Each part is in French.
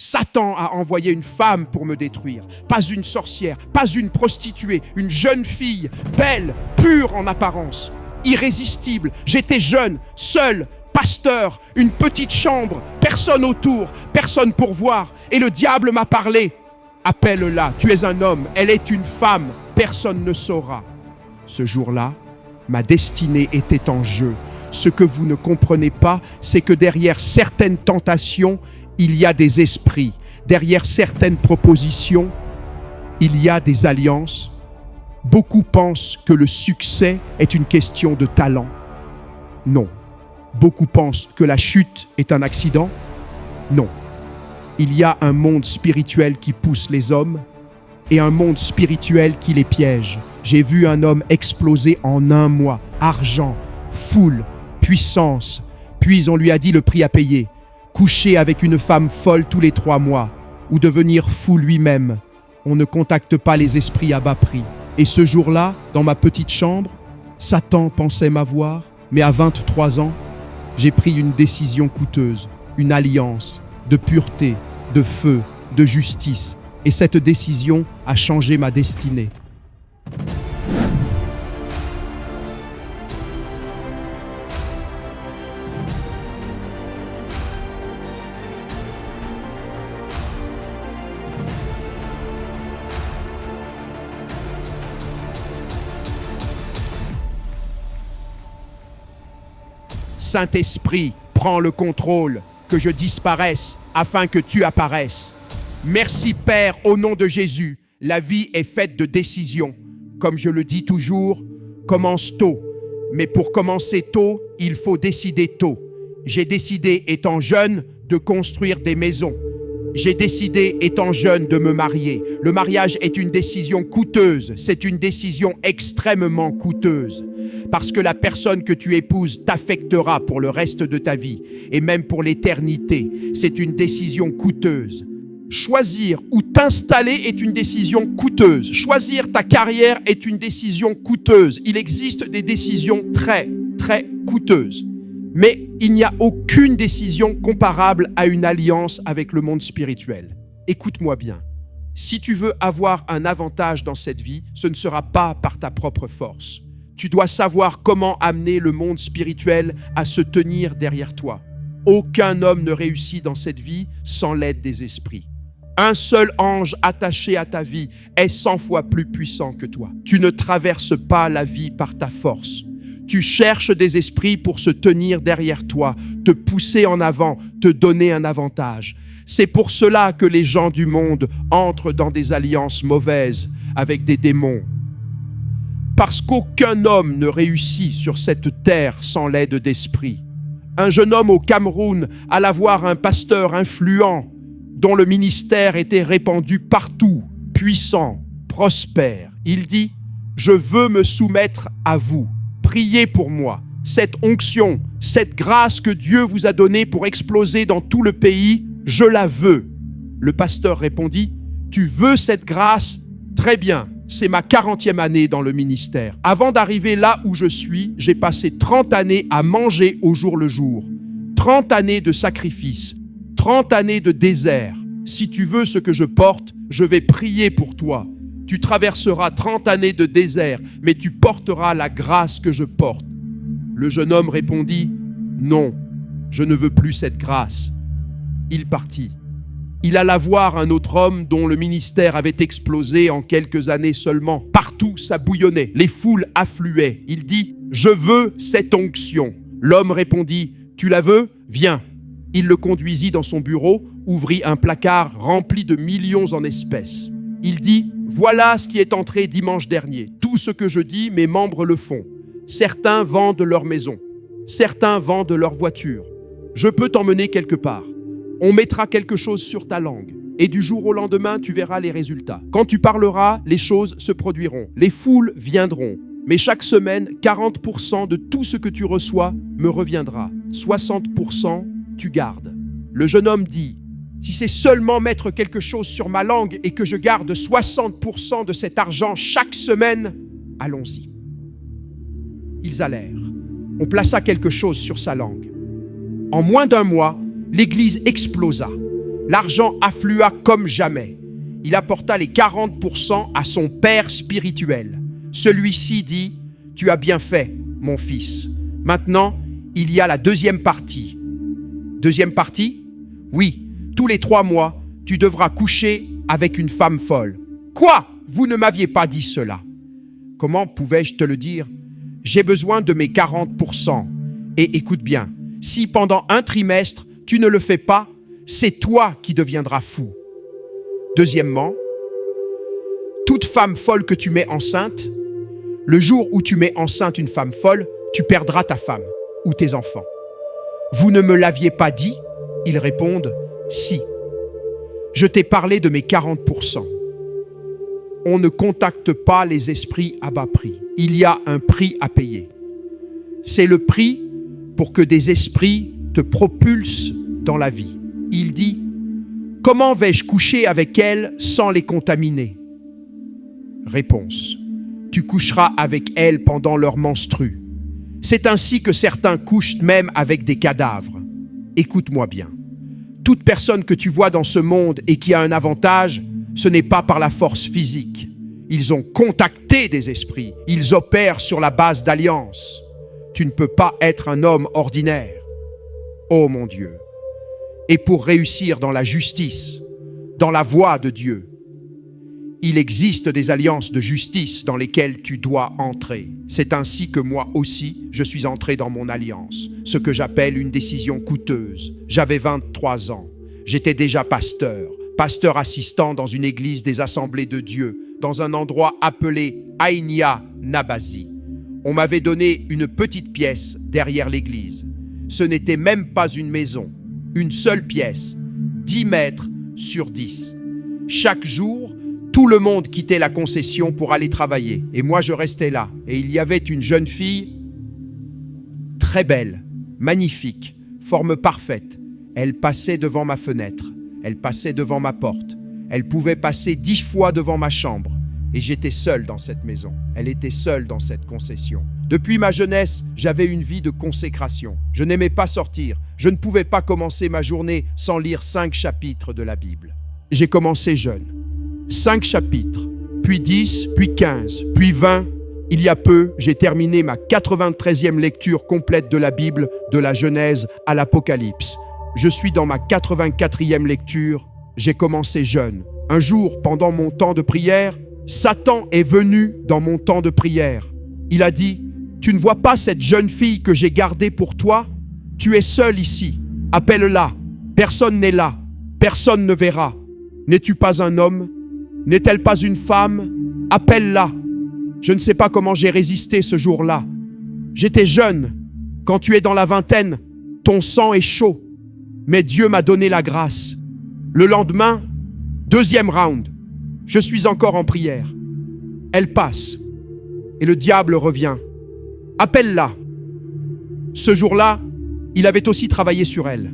Satan a envoyé une femme pour me détruire. Pas une sorcière, pas une prostituée, une jeune fille, belle, pure en apparence, irrésistible. J'étais jeune, seul, pasteur, une petite chambre, personne autour, personne pour voir. Et le diable m'a parlé. Appelle-la, tu es un homme, elle est une femme, personne ne saura. Ce jour-là, ma destinée était en jeu. Ce que vous ne comprenez pas, c'est que derrière certaines tentations, il y a des esprits. Derrière certaines propositions, il y a des alliances. Beaucoup pensent que le succès est une question de talent. Non. Beaucoup pensent que la chute est un accident. Non. Il y a un monde spirituel qui pousse les hommes et un monde spirituel qui les piège. J'ai vu un homme exploser en un mois. Argent, foule, puissance. Puis on lui a dit le prix à payer. Coucher avec une femme folle tous les 3 mois ou devenir fou lui-même. On ne contacte pas les esprits à bas prix. Et ce jour-là, dans ma petite chambre, Satan pensait m'avoir, mais à 23 ans, j'ai pris une décision coûteuse, une alliance de pureté, de feu, de justice. Et cette décision a changé ma destinée. Saint-Esprit, prends le contrôle, que je disparaisse afin que tu apparaisses. Merci Père, au nom de Jésus. La vie est faite de décisions. Comme je le dis toujours, commence tôt. Mais pour commencer tôt, il faut décider tôt. J'ai décidé, étant jeune, de construire des maisons. J'ai décidé, étant jeune, de me marier. Le mariage est une décision coûteuse. C'est une décision extrêmement coûteuse. Parce que la personne que tu épouses t'affectera pour le reste de ta vie et même pour l'éternité. C'est une décision coûteuse. Choisir où t'installer est une décision coûteuse. Choisir ta carrière est une décision coûteuse. Il existe des décisions très, très coûteuses. Mais il n'y a aucune décision comparable à une alliance avec le monde spirituel. Écoute-moi bien. Si tu veux avoir un avantage dans cette vie, ce ne sera pas par ta propre force. Tu dois savoir comment amener le monde spirituel à se tenir derrière toi. Aucun homme ne réussit dans cette vie sans l'aide des esprits. Un seul ange attaché à ta vie est 100 fois plus puissant que toi. Tu ne traverses pas la vie par ta force. Tu cherches des esprits pour se tenir derrière toi, te pousser en avant, te donner un avantage. C'est pour cela que les gens du monde entrent dans des alliances mauvaises avec des démons. Parce qu'aucun homme ne réussit sur cette terre sans l'aide d'esprit. Un jeune homme au Cameroun alla voir un pasteur influent dont le ministère était répandu partout, puissant, prospère. Il dit « Je veux me soumettre à vous. Priez pour moi. Cette onction, cette grâce que Dieu vous a donnée pour exploser dans tout le pays, je la veux. » Le pasteur répondit « Tu veux cette grâce? Très bien. C'est ma 40e année dans le ministère. Avant d'arriver là où je suis, j'ai passé 30 années à manger au jour le jour. 30 années de sacrifice. 30 années de désert. Si tu veux ce que je porte, je vais prier pour toi. Tu traverseras 30 années de désert, mais tu porteras la grâce que je porte. Le jeune homme répondit « Non, je ne veux plus cette grâce. » Il partit. Il alla voir un autre homme dont le ministère avait explosé en quelques années seulement. Partout, ça bouillonnait. Les foules affluaient. Il dit « Je veux cette onction. » L'homme répondit « Tu la veux? Viens. » Il le conduisit dans son bureau, ouvrit un placard rempli de millions en espèces. Il dit « Voilà ce qui est entré dimanche dernier. Tout ce que je dis, mes membres le font. Certains vendent leur maison. Certains vendent leur voiture. Je peux t'emmener quelque part. On mettra quelque chose sur ta langue. Et du jour au lendemain, tu verras les résultats. Quand tu parleras, les choses se produiront. Les foules viendront. Mais chaque semaine, 40% de tout ce que tu reçois me reviendra. 60%, tu gardes. Le jeune homme dit « Si c'est seulement mettre quelque chose sur ma langue et que je garde 60% de cet argent chaque semaine, allons-y. » Ils allèrent. On plaça quelque chose sur sa langue. En moins d'un mois, l'église explosa. L'argent afflua comme jamais. Il apporta les 40% à son père spirituel. Celui-ci dit, « Tu as bien fait, mon fils. Maintenant, il y a la deuxième partie. » Deuxième partie? Oui, tous les 3 mois, tu devras coucher avec une femme folle. Quoi? Vous ne m'aviez pas dit cela. Comment pouvais-je te le dire? J'ai besoin de mes 40%. Et écoute bien, si pendant un trimestre, tu ne le fais pas, c'est toi qui deviendras fou. Deuxièmement, toute femme folle que tu mets enceinte, le jour où tu mets enceinte une femme folle, tu perdras ta femme ou tes enfants. Vous ne me l'aviez pas dit? Ils répondent, si. Je t'ai parlé de mes 40%. On ne contacte pas les esprits à bas prix. Il y a un prix à payer. C'est le prix pour que des esprits te propulsent dans la vie. Il dit, comment vais-je coucher avec elles sans les contaminer? Réponse, tu coucheras avec elles pendant leur menstrue. C'est ainsi que certains couchent même avec des cadavres. Écoute-moi bien. Toute personne que tu vois dans ce monde et qui a un avantage, ce n'est pas par la force physique. Ils ont contacté des esprits. Ils opèrent sur la base d'alliances. Tu ne peux pas être un homme ordinaire. Oh mon Dieu! Et pour réussir dans la justice, dans la voie de Dieu, il existe des alliances de justice dans lesquelles tu dois entrer. C'est ainsi que moi aussi, je suis entré dans mon alliance, ce que j'appelle une décision coûteuse. J'avais 23 ans. J'étais déjà pasteur assistant dans une église des Assemblées de Dieu, dans un endroit appelé Aïnia Nabazi. On m'avait donné une petite pièce derrière l'église. Ce n'était même pas une maison, une seule pièce, 10 mètres sur 10. Chaque jour, tout le monde quittait la concession pour aller travailler. Et moi, je restais là. Et il y avait une jeune fille très belle, magnifique, forme parfaite. Elle passait devant ma fenêtre. Elle passait devant ma porte. Elle pouvait passer 10 fois devant ma chambre. Et j'étais seul dans cette maison. Elle était seule dans cette concession. Depuis ma jeunesse, j'avais une vie de consécration. Je n'aimais pas sortir. Je ne pouvais pas commencer ma journée sans lire 5 chapitres de la Bible. J'ai commencé jeune. 5 chapitres, puis 10, puis 15, puis 20. Il y a peu, j'ai terminé ma 93e lecture complète de la Bible, de la Genèse à l'Apocalypse. Je suis dans ma 84e lecture. J'ai commencé jeune. Un jour, pendant mon temps de prière, Satan est venu dans mon temps de prière. Il a dit, « Tu ne vois pas cette jeune fille que j'ai gardée pour toi? Tu es seul ici. Appelle-la. Personne n'est là. Personne ne verra. N'es-tu pas un homme? N'est-elle pas une femme? Appelle-la. » Je ne sais pas comment j'ai résisté ce jour-là. J'étais jeune. Quand tu es dans la vingtaine, ton sang est chaud. Mais Dieu m'a donné la grâce. Le lendemain, 2e round. Je suis encore en prière. Elle passe. Et le diable revient. Appelle-la. Ce jour-là, il avait aussi travaillé sur elle.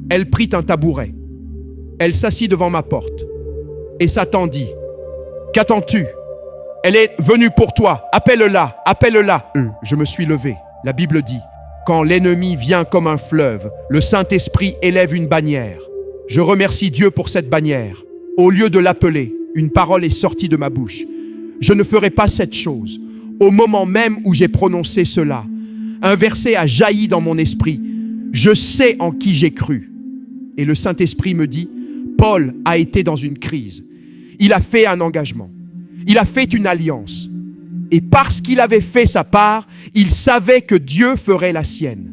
Elle prit un tabouret. Elle s'assit devant ma porte. Et Satan dit, « Qu'attends-tu? Elle est venue pour toi. Appelle-la, appelle-la. » Je me suis levé. La Bible dit, « Quand l'ennemi vient comme un fleuve, le Saint-Esprit élève une bannière. » Je remercie Dieu pour cette bannière. Au lieu de l'appeler, une parole est sortie de ma bouche. Je ne ferai pas cette chose. Au moment même où j'ai prononcé cela, un verset a jailli dans mon esprit. Je sais en qui j'ai cru. Et le Saint-Esprit me dit, Paul a été dans une crise. Il a fait un engagement. Il a fait une alliance. Et parce qu'il avait fait sa part, il savait que Dieu ferait la sienne.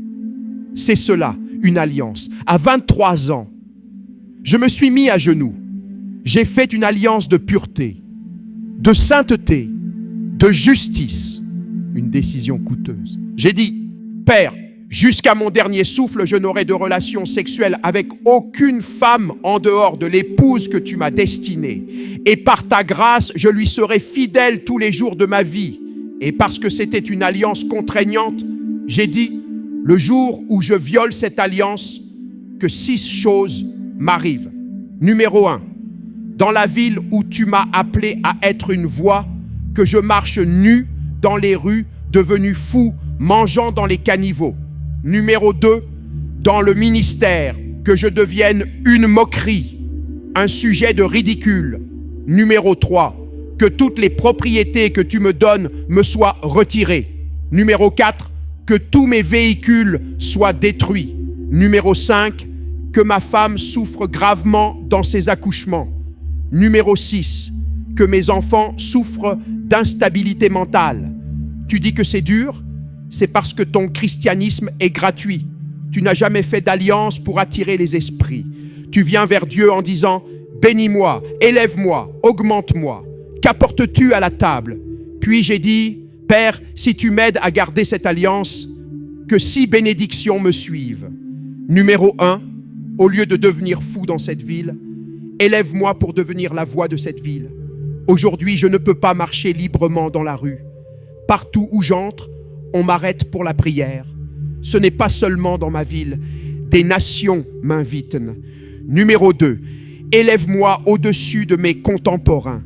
C'est cela, une alliance. À 23 ans, je me suis mis à genoux. J'ai fait une alliance de pureté, de sainteté, de justice. Une décision coûteuse. J'ai dit, Père, jusqu'à mon dernier souffle, je n'aurai de relation sexuelle avec aucune femme en dehors de l'épouse que tu m'as destinée. Et par ta grâce, je lui serai fidèle tous les jours de ma vie. Et parce que c'était une alliance contraignante, j'ai dit, le jour où je viole cette alliance, que 6 choses m'arrivent. Numéro 1, dans la ville où tu m'as appelé à être une voix, que je marche nu dans les rues, devenu fou, mangeant dans les caniveaux. Numéro 2, dans le ministère que je devienne une moquerie, un sujet de ridicule. Numéro 3, que toutes les propriétés que tu me donnes me soient retirées. Numéro 4, que tous mes véhicules soient détruits. Numéro 5, que ma femme souffre gravement dans ses accouchements. Numéro 6, que mes enfants souffrent d'instabilité mentale. Tu dis que c'est dur? C'est parce que ton christianisme est gratuit. Tu n'as jamais fait d'alliance pour attirer les esprits. Tu viens vers Dieu en disant « Bénis-moi, élève-moi, augmente-moi. Qu'apportes-tu à la table ?» Puis j'ai dit « Père, si tu m'aides à garder cette alliance, que 6 bénédictions me suivent. » Numéro 1, au lieu de devenir fou dans cette ville, élève-moi pour devenir la voix de cette ville. Aujourd'hui, je ne peux pas marcher librement dans la rue. Partout où j'entre, on m'arrête pour la prière. Ce n'est pas seulement dans ma ville. Des nations m'invitent. Numéro 2, élève-moi au-dessus de mes contemporains.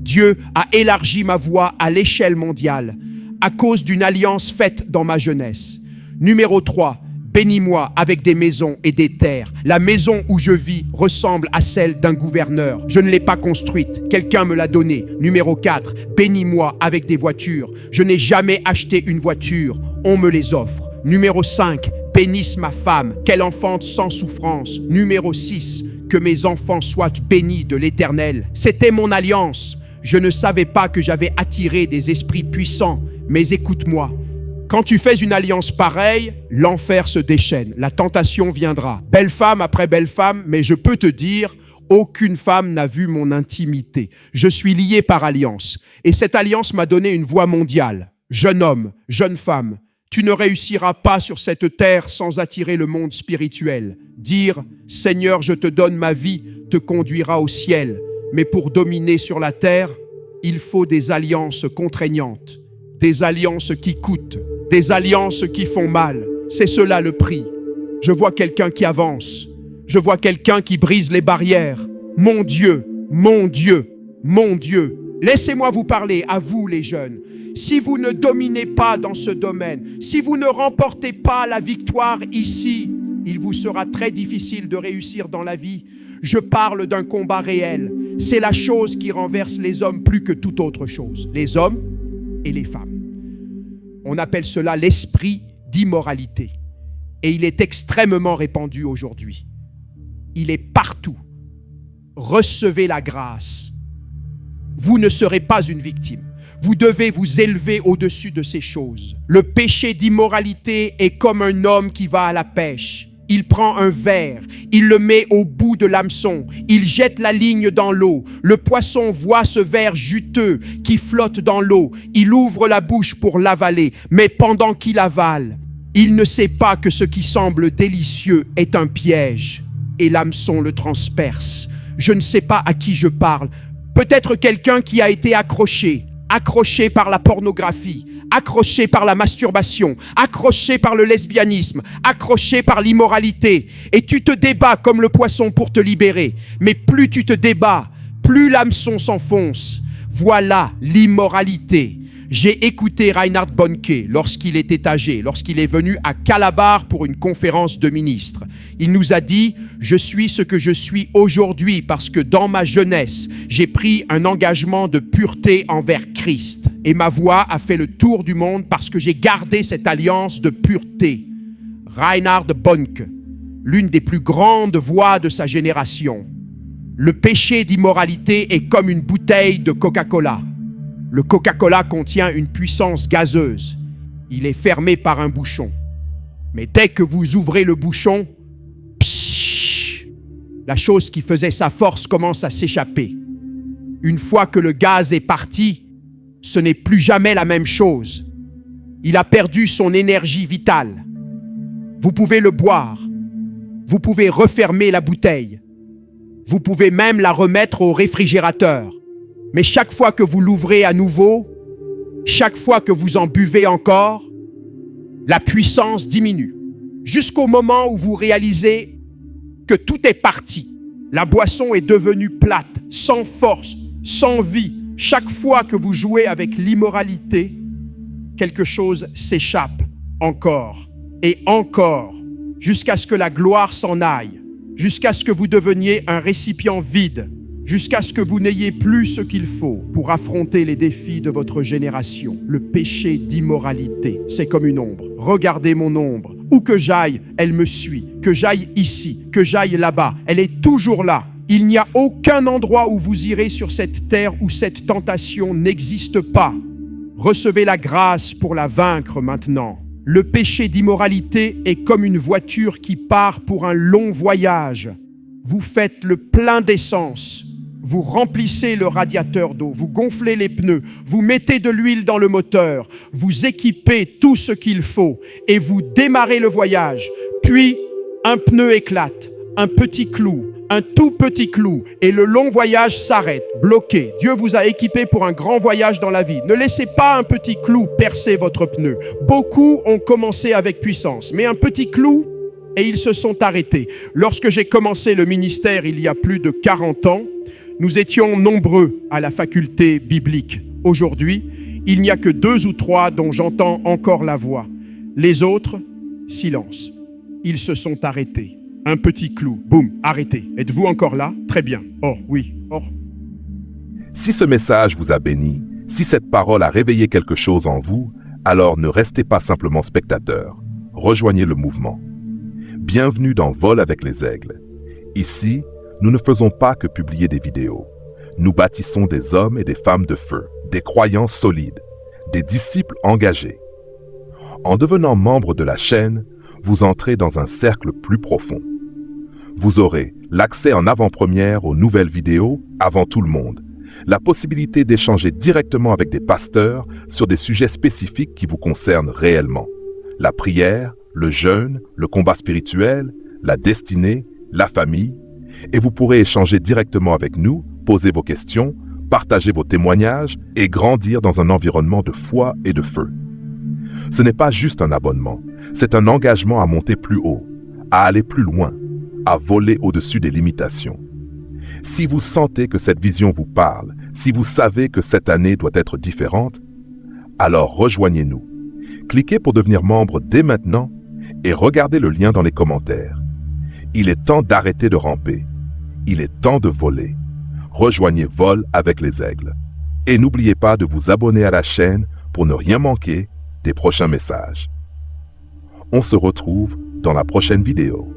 Dieu a élargi ma voix à l'échelle mondiale à cause d'une alliance faite dans ma jeunesse. Numéro 3, bénis-moi avec des maisons et des terres. La maison où je vis ressemble à celle d'un gouverneur. Je ne l'ai pas construite, quelqu'un me l'a donnée. Numéro 4, bénis-moi avec des voitures. Je n'ai jamais acheté une voiture, on me les offre. Numéro 5, bénisse ma femme, qu'elle enfante sans souffrance. Numéro 6, que mes enfants soient bénis de l'Éternel. C'était mon alliance. Je ne savais pas que j'avais attiré des esprits puissants, mais écoute-moi. Quand tu fais une alliance pareille, l'enfer se déchaîne, la tentation viendra. Belle femme après belle femme, mais je peux te dire, aucune femme n'a vu mon intimité. Je suis lié par alliance. Et cette alliance m'a donné une voix mondiale. Jeune homme, jeune femme, tu ne réussiras pas sur cette terre sans attirer le monde spirituel. Dire « Seigneur, je te donne ma vie » te conduira au ciel. Mais pour dominer sur la terre, il faut des alliances contraignantes, des alliances qui coûtent, des alliances qui font mal. C'est cela le prix. Je vois quelqu'un qui avance. Je vois quelqu'un qui brise les barrières. Mon Dieu, mon Dieu, mon Dieu. Laissez-moi vous parler, à vous les jeunes. Si vous ne dominez pas dans ce domaine, si vous ne remportez pas la victoire ici, il vous sera très difficile de réussir dans la vie. Je parle d'un combat réel. C'est la chose qui renverse les hommes plus que toute autre chose. Les hommes et les femmes. On appelle cela l'esprit d'immoralité. Et il est extrêmement répandu aujourd'hui. Il est partout. Recevez la grâce. Vous ne serez pas une victime. Vous devez vous élever au-dessus de ces choses. Le péché d'immoralité est comme un homme qui va à la pêche. Il prend un verre, il le met au bout de l'hameçon, il jette la ligne dans l'eau. Le poisson voit ce verre juteux qui flotte dans l'eau. Il ouvre la bouche pour l'avaler, mais pendant qu'il avale, il ne sait pas que ce qui semble délicieux est un piège et l'hameçon le transperce. Je ne sais pas à qui je parle. Peut-être quelqu'un qui a été accroché par la pornographie, accroché par la masturbation, accroché par le lesbianisme, accroché par l'immoralité. Et tu te débats comme le poisson pour te libérer. Mais plus tu te débats, plus l'hameçon s'enfonce. Voilà l'immoralité. J'ai écouté Reinhard Bonnke lorsqu'il était âgé, lorsqu'il est venu à Calabar pour une conférence de ministres. Il nous a dit « Je suis ce que je suis aujourd'hui parce que dans ma jeunesse, j'ai pris un engagement de pureté envers Christ. Et ma voix a fait le tour du monde parce que j'ai gardé cette alliance de pureté. » Reinhard Bonnke, l'une des plus grandes voix de sa génération. Le péché d'immoralité est comme une bouteille de Coca-Cola. Le Coca-Cola contient une puissance gazeuse. Il est fermé par un bouchon. Mais dès que vous ouvrez le bouchon, pshhh, la chose qui faisait sa force commence à s'échapper. Une fois que le gaz est parti, ce n'est plus jamais la même chose. Il a perdu son énergie vitale. Vous pouvez le boire. Vous pouvez refermer la bouteille. Vous pouvez même la remettre au réfrigérateur. Mais chaque fois que vous l'ouvrez à nouveau, chaque fois que vous en buvez encore, la puissance diminue. Jusqu'au moment où vous réalisez que tout est parti. La boisson est devenue plate, sans force, sans vie. Chaque fois que vous jouez avec l'immoralité, quelque chose s'échappe encore et encore jusqu'à ce que la gloire s'en aille, jusqu'à ce que vous deveniez un récipient vide, jusqu'à ce que vous n'ayez plus ce qu'il faut pour affronter les défis de votre génération. Le péché d'immoralité, c'est comme une ombre. Regardez mon ombre. Où que j'aille, elle me suit. Que j'aille ici, que j'aille là-bas, elle est toujours là. Il n'y a aucun endroit où vous irez sur cette terre où cette tentation n'existe pas. Recevez la grâce pour la vaincre maintenant. Le péché d'immoralité est comme une voiture qui part pour un long voyage. Vous faites le plein d'essence. Vous remplissez le radiateur d'eau, vous gonflez les pneus, vous mettez de l'huile dans le moteur, vous équipez tout ce qu'il faut et vous démarrez le voyage. Puis, un pneu éclate, un petit clou, un tout petit clou et le long voyage s'arrête, bloqué. Dieu vous a équipé pour un grand voyage dans la vie. Ne laissez pas un petit clou percer votre pneu. Beaucoup ont commencé avec puissance, mais un petit clou et ils se sont arrêtés. Lorsque j'ai commencé le ministère il y a plus de 40 ans, nous étions nombreux à la faculté biblique. Aujourd'hui, il n'y a que 2 ou 3 dont j'entends encore la voix. Les autres, silence. Ils se sont arrêtés. Un petit clou, boum, arrêté. Êtes-vous encore là? Très bien. Oh, oui. Oh. Si ce message vous a béni, si cette parole a réveillé quelque chose en vous, alors ne restez pas simplement spectateur. Rejoignez le mouvement. Bienvenue dans Vol avec les aigles. Ici, nous ne faisons pas que publier des vidéos. Nous bâtissons des hommes et des femmes de feu, des croyants solides, des disciples engagés. En devenant membre de la chaîne, vous entrez dans un cercle plus profond. Vous aurez l'accès en avant-première aux nouvelles vidéos avant tout le monde, la possibilité d'échanger directement avec des pasteurs sur des sujets spécifiques qui vous concernent réellement. La prière, le jeûne, le combat spirituel, la destinée, la famille, et vous pourrez échanger directement avec nous, poser vos questions, partager vos témoignages et grandir dans un environnement de foi et de feu. Ce n'est pas juste un abonnement, c'est un engagement à monter plus haut, à aller plus loin, à voler au-dessus des limitations. Si vous sentez que cette vision vous parle, si vous savez que cette année doit être différente, alors rejoignez-nous. Cliquez pour devenir membre dès maintenant et regardez le lien dans les commentaires. Il est temps d'arrêter de ramper. Il est temps de voler. Rejoignez Vol avec les aigles. Et n'oubliez pas de vous abonner à la chaîne pour ne rien manquer des prochains messages. On se retrouve dans la prochaine vidéo.